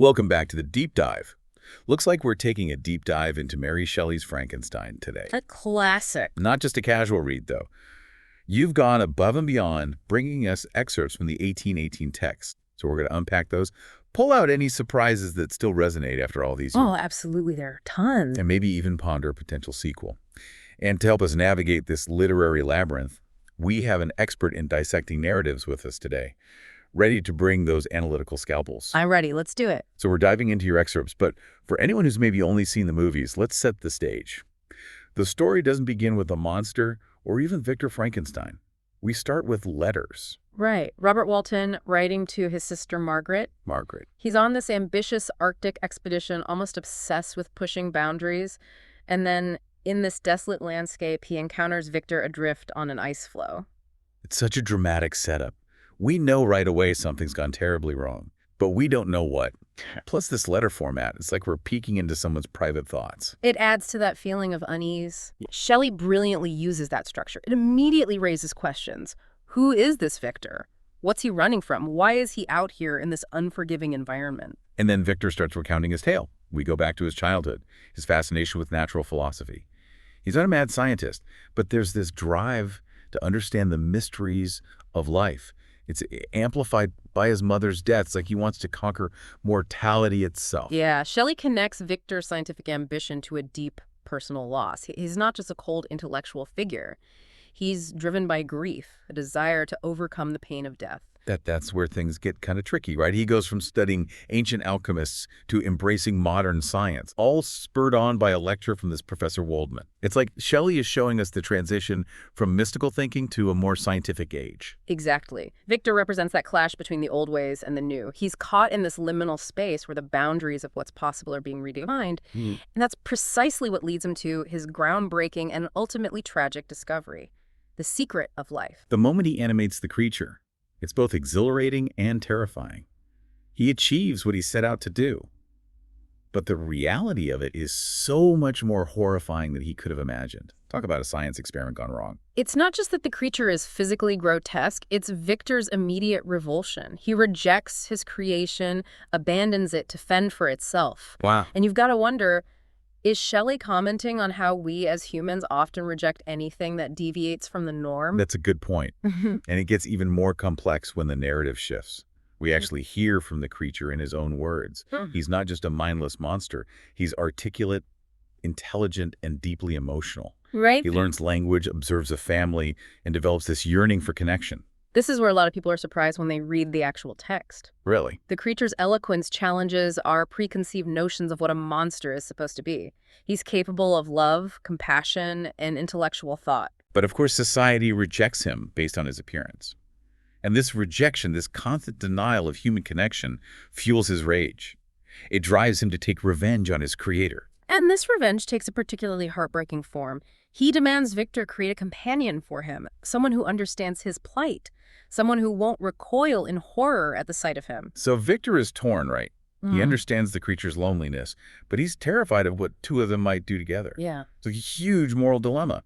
Welcome back to the Deep Dive. Looks like we're taking a deep dive into Mary Shelley's Frankenstein today. A classic. Not just a casual read, though. You've gone above and beyond, bringing us excerpts from the 1818 text. So we're going to unpack those, pull out any surprises that still resonate after all these years. Oh, absolutely. There are tons. And maybe even ponder a potential sequel. And to help us navigate this literary labyrinth, we have an expert in dissecting narratives with us today, ready to bring those analytical scalpels. I'm ready. Let's do it. So we're diving into your excerpts, but for anyone who's maybe only seen the movies, let's set the stage. The story doesn't begin with a monster or even Victor Frankenstein. We start with letters. Right. Robert Walton writing to his sister Margaret. Margaret. He's on this ambitious Arctic expedition, almost obsessed with pushing boundaries. And then in this desolate landscape, he encounters Victor adrift on an ice floe. It's such a dramatic setup. We know right away something's gone terribly wrong, but we don't know what. Plus this letter format, it's like we're peeking into someone's private thoughts. It adds to that feeling of unease. Shelley brilliantly uses that structure. It immediately raises questions. Who is this Victor? What's he running from? Why is he out here in this unforgiving environment? And then Victor starts recounting his tale. We go back to his childhood, his fascination with natural philosophy. He's not a mad scientist, but there's this drive to understand the mysteries of life. It's amplified by his mother's death. It's like he wants to conquer mortality itself. Yeah, Shelley connects Victor's scientific ambition to a deep personal loss. He's not just a cold intellectual figure. He's driven by grief, a desire to overcome the pain of death. That's where things get kind of tricky, right? He goes from studying ancient alchemists to embracing modern science, all spurred on by a lecture from this Professor Waldman. It's like Shelley is showing us the transition from mystical thinking to a more scientific age. Exactly. Victor represents that clash between the old ways and the new. He's caught in this liminal space where the boundaries of what's possible are being redefined, and that's precisely what leads him to his groundbreaking and ultimately tragic discovery, the secret of life. The moment he animates the creature, it's both exhilarating and terrifying. He achieves what he set out to do. But the reality of it is so much more horrifying than he could have imagined. Talk about a science experiment gone wrong. It's not just that the creature is physically grotesque, it's Victor's immediate revulsion. He rejects his creation, abandons it to fend for itself. Wow. And you've got to wonder, is Shelley commenting on how we as humans often reject anything that deviates from the norm? That's a good point. And it gets even more complex when the narrative shifts. We actually hear from the creature in his own words. He's not just a mindless monster. He's articulate, intelligent, and deeply emotional. Right? He learns language, observes a family, and develops this yearning for connection. This is where a lot of people are surprised when they read the actual text. Really? The creature's eloquence challenges our preconceived notions of what a monster is supposed to be. He's capable of love, compassion, and intellectual thought. But of course, society rejects him based on his appearance. And this rejection, this constant denial of human connection, fuels his rage. It drives him to take revenge on his creator. And this revenge takes a particularly heartbreaking form. He demands Victor create a companion for him, someone who understands his plight, someone who won't recoil in horror at the sight of him. So Victor is torn, right? He understands the creature's loneliness, but he's terrified of what two of them might do together. Yeah. It's a huge moral dilemma.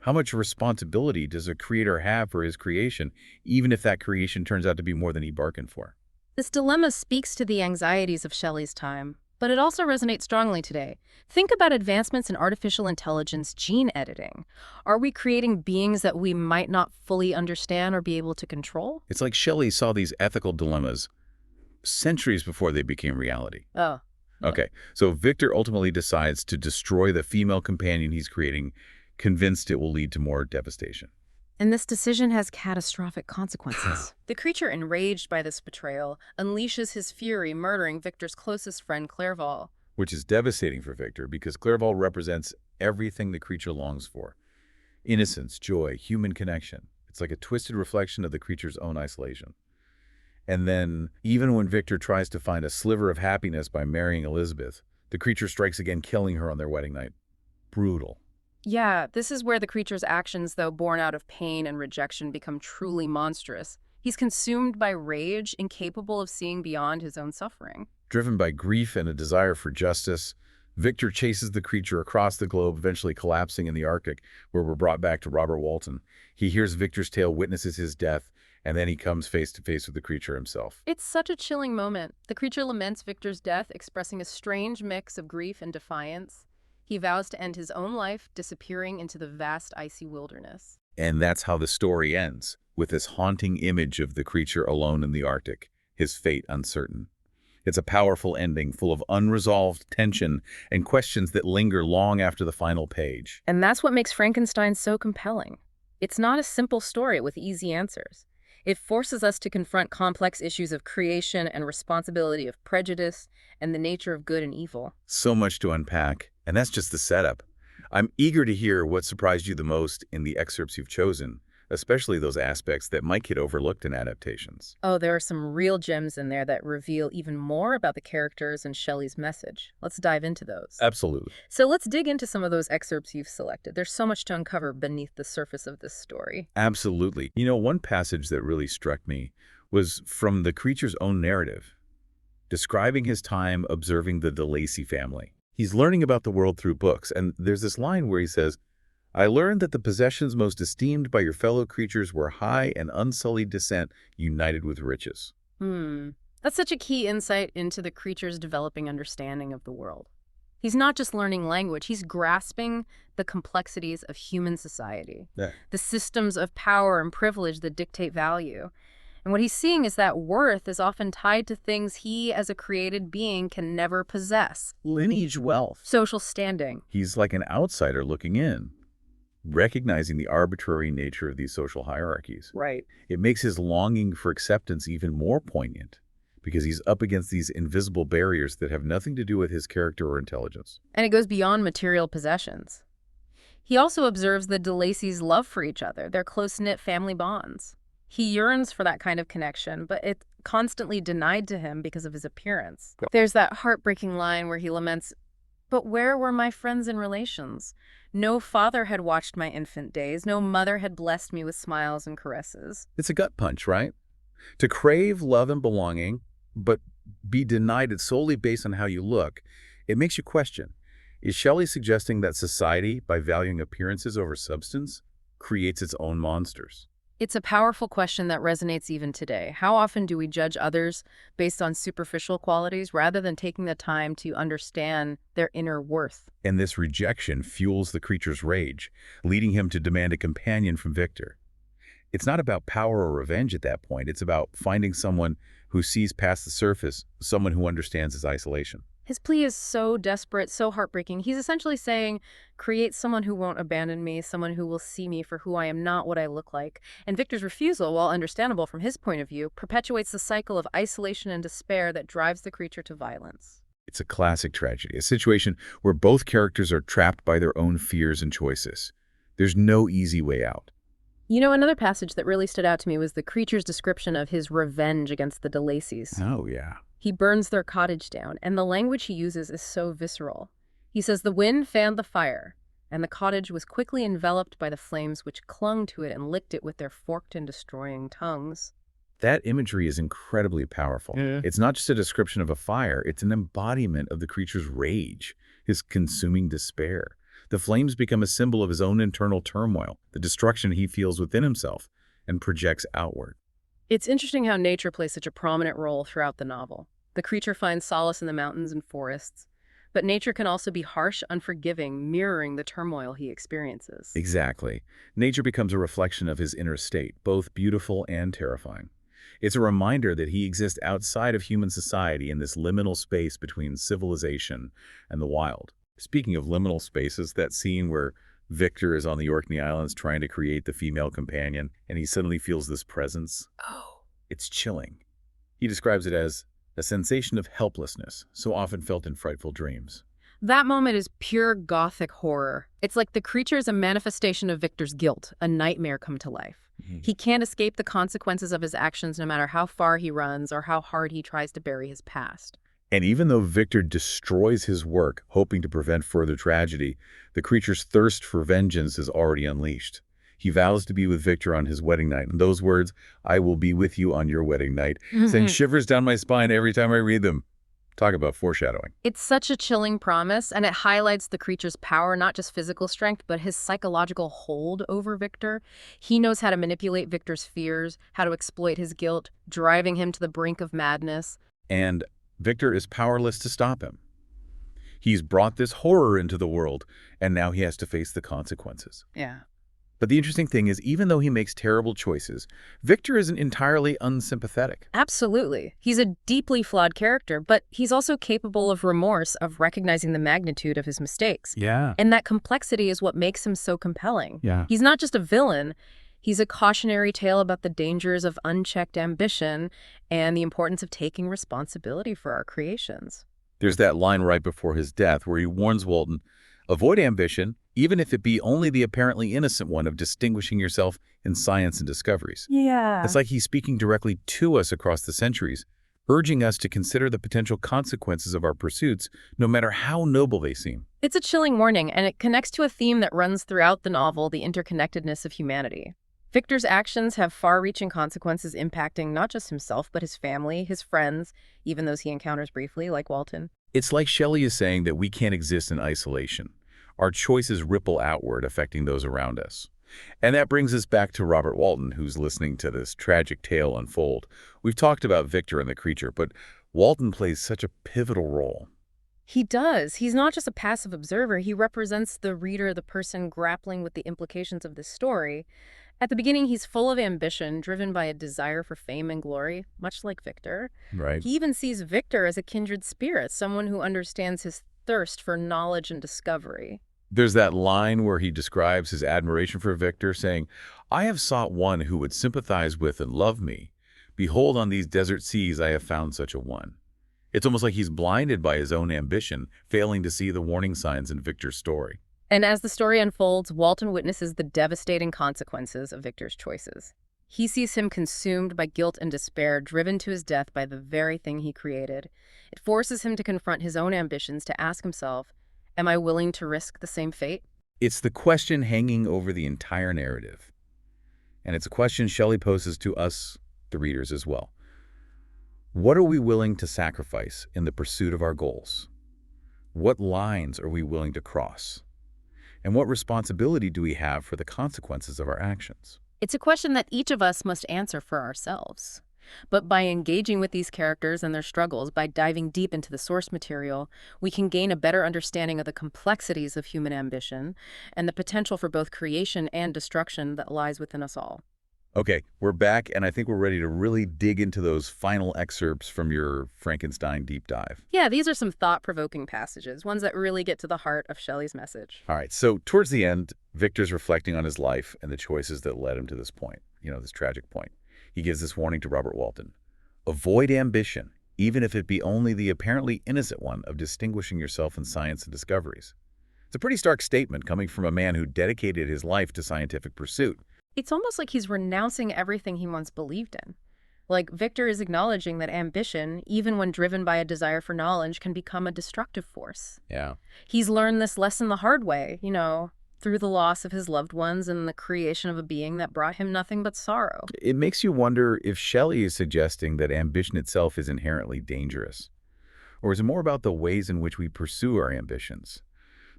How much responsibility does a creator have for his creation, even if that creation turns out to be more than he bargained for? This dilemma speaks to the anxieties of Shelley's time, but it also resonates strongly today. Think about advancements in artificial intelligence, gene editing. Are we creating beings that we might not fully understand or be able to control? It's like Shelley saw these ethical dilemmas centuries before they became reality. Oh. Okay, so Victor ultimately decides to destroy the female companion he's creating, convinced it will lead to more devastation. And this decision has catastrophic consequences. The creature, enraged by this betrayal, unleashes his fury, murdering Victor's closest friend, Clerval. Which is devastating for Victor because Clerval represents everything the creature longs for. Innocence, joy, human connection. It's like a twisted reflection of the creature's own isolation. And then, even when Victor tries to find a sliver of happiness by marrying Elizabeth, the creature strikes again, killing her on their wedding night. Brutal. Yeah, this is where the creature's actions, though born out of pain and rejection, become truly monstrous. He's consumed by rage, incapable of seeing beyond his own suffering. Driven by grief and a desire for justice, Victor chases the creature across the globe, eventually collapsing in the Arctic, where we're brought back to Robert Walton. He hears Victor's tale, witnesses his death, And then he comes face to face with the creature himself. It's such a chilling moment. The creature laments Victor's death, expressing a strange mix of grief and defiance. He vows to end his own life, disappearing into the vast icy wilderness. And that's how the story ends, with this haunting image of the creature alone in the Arctic, his fate uncertain. It's a powerful ending full of unresolved tension and questions that linger long after the final page. And that's what makes Frankenstein so compelling. It's not a simple story with easy answers. It forces us to confront complex issues of creation and responsibility, of prejudice and the nature of good and evil. So much to unpack, and that's just the setup. I'm eager to hear what surprised you the most in the excerpts you've chosen, especially those aspects that might get overlooked in adaptations. Oh, there are some real gems in there that reveal even more about the characters and Shelley's message. Let's dive into those. Absolutely. So let's dig into some of those excerpts you've selected. There's so much to uncover beneath the surface of this story. Absolutely. You know, one passage that really struck me was from the creature's own narrative, describing his time observing the DeLacy family. He's learning about the world through books, and there's this line where he says, "I learned that the possessions most esteemed by your fellow creatures were high and unsullied descent united with riches." That's such a key insight into the creature's developing understanding of the world. He's not just learning language, he's grasping the complexities of human society, the systems of power and privilege that dictate value. And what he's seeing is that worth is often tied to things he, as a created being, can never possess. Lineage wealth. Social standing. He's like an outsider looking in, recognizing the arbitrary nature of these social hierarchies. Right. It makes his longing for acceptance even more poignant, because he's up against these invisible barriers that have nothing to do with his character or intelligence. And it goes beyond material possessions. He also observes the DeLacy's love for each other, their close-knit family bonds. He yearns for that kind of connection, but it's constantly denied to him because of his appearance. There's that heartbreaking line where he laments, "But where were my friends and relations? No father had watched my infant days. No mother had blessed me with smiles and caresses." It's a gut punch, right? To crave love and belonging, but be denied it solely based on how you look, it makes you question. Is Shelley suggesting that society, by valuing appearances over substance, creates its own monsters? It's a powerful question that resonates even today. How often do we judge others based on superficial qualities rather than taking the time to understand their inner worth? And this rejection fuels the creature's rage, leading him to demand a companion from Victor. It's not about power or revenge at that point. It's about finding someone who sees past the surface, someone who understands his isolation. His plea is so desperate, so heartbreaking. He's essentially saying, create someone who won't abandon me, someone who will see me for who I am, not what I look like. And Victor's refusal, while understandable from his point of view, perpetuates the cycle of isolation and despair that drives the creature to violence. It's a classic tragedy, a situation where both characters are trapped by their own fears and choices. There's no easy way out. You know, another passage that really stood out to me was the creature's description of his revenge against the DeLacy's. Oh, yeah. He burns their cottage down, and the language he uses is so visceral. He says the wind fanned the fire, and the cottage was quickly enveloped by the flames which clung to it and licked it with their forked and destroying tongues. That imagery is incredibly powerful. Yeah. It's not just a description of a fire, it's an embodiment of the creature's rage, his consuming despair. The flames become a symbol of his own internal turmoil, the destruction he feels within himself and projects outward. It's interesting how nature plays such a prominent role throughout the novel. The creature finds solace in the mountains and forests, but nature can also be harsh, unforgiving, mirroring the turmoil he experiences. Exactly. Nature becomes a reflection of his inner state, both beautiful and terrifying. It's a reminder that he exists outside of human society in this liminal space between civilization and the wild. Speaking of liminal spaces, that scene where Victor is on the Orkney Islands trying to create the female companion, and he suddenly feels this presence. Oh. It's chilling. He describes it as a sensation of helplessness, so often felt in frightful dreams. That moment is pure gothic horror. It's like the creature is a manifestation of Victor's guilt, a nightmare come to life. He can't escape the consequences of his actions no matter how far he runs or how hard he tries to bury his past. And even though Victor destroys his work, hoping to prevent further tragedy, the creature's thirst for vengeance is already unleashed. He vows to be with Victor on his wedding night. And those words, "I will be with you on your wedding night," send shivers down my spine every time I read them. Talk about foreshadowing. It's such a chilling promise, and it highlights the creature's power, not just physical strength, but his psychological hold over Victor. He knows how to manipulate Victor's fears, how to exploit his guilt, driving him to the brink of madness. And Victor is powerless to stop him. He's brought this horror into the world, and now he has to face the consequences. Yeah. But the interesting thing is, even though he makes terrible choices, Victor isn't entirely unsympathetic. Absolutely. He's a deeply flawed character, but he's also capable of remorse, of recognizing the magnitude of his mistakes. Yeah. And that complexity is what makes him so compelling. Yeah. He's not just a villain. He's a cautionary tale about the dangers of unchecked ambition and the importance of taking responsibility for our creations. There's that line right before his death where he warns Walton, avoid ambition, even if it be only the apparently innocent one of distinguishing yourself in science and discoveries. Yeah. It's like he's speaking directly to us across the centuries, urging us to consider the potential consequences of our pursuits, no matter how noble they seem. It's a chilling warning, and it connects to a theme that runs throughout the novel, the interconnectedness of humanity. Victor's actions have far-reaching consequences impacting not just himself, but his family, his friends, even those he encounters briefly, like Walton. It's like Shelley is saying that we can't exist in isolation. Our choices ripple outward, affecting those around us. And that brings us back to Robert Walton, who's listening to this tragic tale unfold. We've talked about Victor and the creature, but Walton plays such a pivotal role. He does. He's not just a passive observer. He represents the reader, the person grappling with the implications of this story. At the beginning, he's full of ambition, driven by a desire for fame and glory, much like Victor. Right. He even sees Victor as a kindred spirit, someone who understands his thirst for knowledge and discovery. There's that line where he describes his admiration for Victor, saying, I have sought one who would sympathize with and love me. Behold, on these desert seas I have found such a one. It's almost like he's blinded by his own ambition, failing to see the warning signs in Victor's story. And as the story unfolds, Walton witnesses the devastating consequences of Victor's choices. He sees him consumed by guilt and despair, driven to his death by the very thing he created. It forces him to confront his own ambitions, to ask himself, am I willing to risk the same fate? It's the question hanging over the entire narrative. And it's a question Shelley poses to us, the readers, as well. What are we willing to sacrifice in the pursuit of our goals? What lines are we willing to cross? And what responsibility do we have for the consequences of our actions? It's a question that each of us must answer for ourselves. But by engaging with these characters and their struggles, by diving deep into the source material, we can gain a better understanding of the complexities of human ambition and the potential for both creation and destruction that lies within us all. Okay, we're back, and I think we're ready to really dig into those final excerpts from your Frankenstein deep dive. Yeah, these are some thought-provoking passages, ones that really get to the heart of Shelley's message. All right, so towards the end, Victor's reflecting on his life and the choices that led him to this point, this tragic point. He gives this warning to Robert Walton. Avoid ambition, even if it be only the apparently innocent one of distinguishing yourself in science and discoveries. It's a pretty stark statement coming from a man who dedicated his life to scientific pursuit. It's almost like he's renouncing everything he once believed in. Like, Victor is acknowledging that ambition, even when driven by a desire for knowledge, can become a destructive force. Yeah. He's learned this lesson the hard way, through the loss of his loved ones and the creation of a being that brought him nothing but sorrow. It makes you wonder if Shelley is suggesting that ambition itself is inherently dangerous. Or is it more about the ways in which we pursue our ambitions,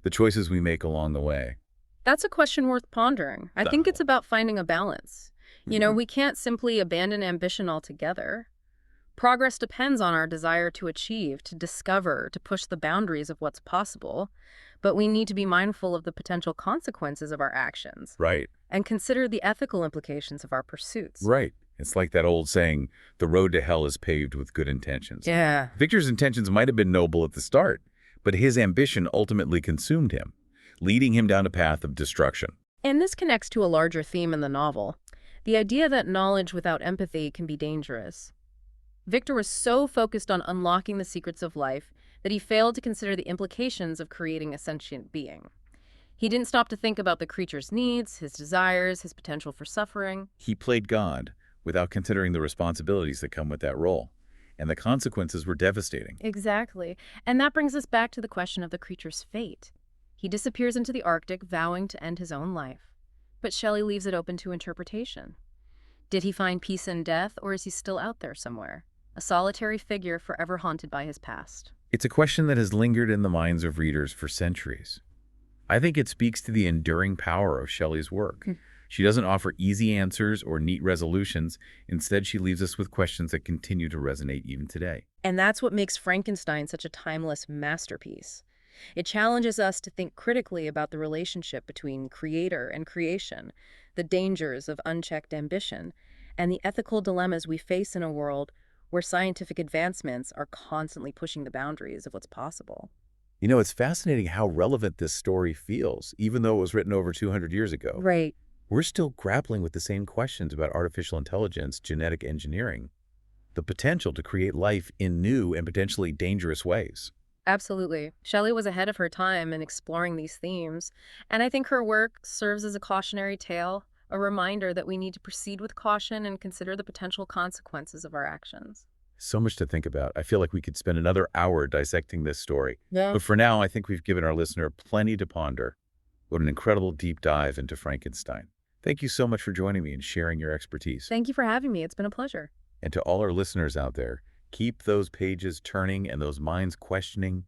the choices we make along the way? That's a question worth pondering. I think it's about finding a balance. We can't simply abandon ambition altogether. Progress depends on our desire to achieve, to discover, to push the boundaries of what's possible. But we need to be mindful of the potential consequences of our actions. Right. And consider the ethical implications of our pursuits. Right. It's like that old saying, the road to hell is paved with good intentions. Yeah. Victor's intentions might have been noble at the start, but his ambition ultimately consumed him, leading him down a path of destruction. And this connects to a larger theme in the novel, the idea that knowledge without empathy can be dangerous. Victor was so focused on unlocking the secrets of life that he failed to consider the implications of creating a sentient being. He didn't stop to think about the creature's needs, his desires, his potential for suffering. He played God without considering the responsibilities that come with that role, and the consequences were devastating. Exactly. And that brings us back to the question of the creature's fate. He disappears into the Arctic, vowing to end his own life. But Shelley leaves it open to interpretation. Did he find peace in death, or is he still out there somewhere? a solitary figure forever haunted by his past. It's a question that has lingered in the minds of readers for centuries. I think it speaks to the enduring power of Shelley's work. She doesn't offer easy answers or neat resolutions. Instead, she leaves us with questions that continue to resonate even today. And that's what makes Frankenstein such a timeless masterpiece. It challenges us to think critically about the relationship between creator and creation, the dangers of unchecked ambition, and the ethical dilemmas we face in a world where scientific advancements are constantly pushing the boundaries of what's possible. You know, it's fascinating how relevant this story feels, even though it was written over 200 years ago. Right. We're still grappling with the same questions about artificial intelligence, genetic engineering, the potential to create life in new and potentially dangerous ways. Absolutely. Shelley was ahead of her time in exploring these themes, and I think her work serves as a cautionary tale, a reminder that we need to proceed with caution and consider the potential consequences of our actions. So much to think about. I feel like we could spend another hour dissecting this story. Yeah. But for now, I think we've given our listener plenty to ponder. What an incredible deep dive into Frankenstein. Thank you so much for joining me and sharing your expertise. Thank you for having me. It's been a pleasure. And to all our listeners out there, keep those pages turning and those minds questioning.